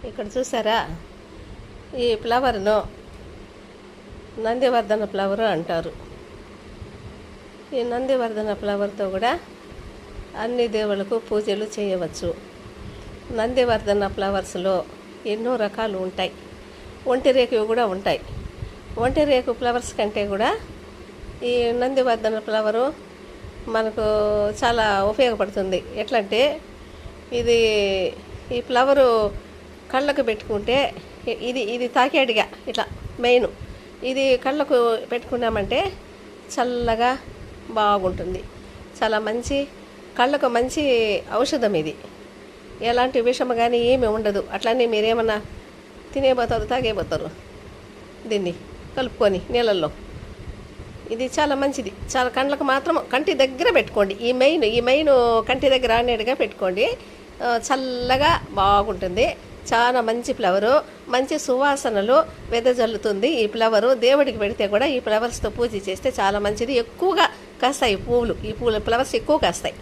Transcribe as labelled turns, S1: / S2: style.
S1: ఇక్కడ చూసారా, ఈ ఫ్లవర్ను నందివర్ధన ఫ్లవర్ అంటారు. ఈ నందివర్ధన ఫ్లవర్తో కూడా అన్ని దేవుళ్ళకు పూజలు చేయవచ్చు. నందివర్ధన ఫ్లవర్స్లో ఎన్నో రకాలు ఉంటాయి. ఒంటిరేకువి కూడా ఉంటాయి. ఒంటిరేకు ఫ్లవర్స్ కంటే కూడా ఈ నందివర్ధన ఫ్లవరు మనకు చాలా ఉపయోగపడుతుంది. ఎట్లంటే ఇది ఈ ఫ్లవరు కళ్ళకు పెట్టుకుంటే ఇది తాకేడిగా ఇట్లా మెయిన్ ఇది కళ్ళకు పెట్టుకున్నామంటే చల్లగా బాగుంటుంది. చాలా మంచి కళ్ళకు మంచి ఔషధం ఇది. ఎలాంటి విషం కానీ ఏమీ ఉండదు. అట్లనే మీరేమన్నా తినేపోతారు, తాగేపోతారు దీన్ని కలుపుకొని నీళ్ళల్లో. ఇది చాలా మంచిది. చాలా కండ్లకు మాత్రం కంటి దగ్గర పెట్టుకోండి. ఈ మెయిన్ కంటి దగ్గర ఆనేడుగా పెట్టుకోండి. చల్లగా బాగుంటుంది. చాలా మంచి ఫ్లవరు, మంచి సువాసనలు వెదజల్లుతుంది ఈ ఫ్లవరు. దేవుడికి పెడితే కూడా ఈ ఫ్లవర్స్తో పూజ చేస్తే చాలా మంచిది. ఎక్కువగా కాస్తాయి పువ్వులు. ఈ ఫ్లవర్స్ ఎక్కువ కాస్తాయి.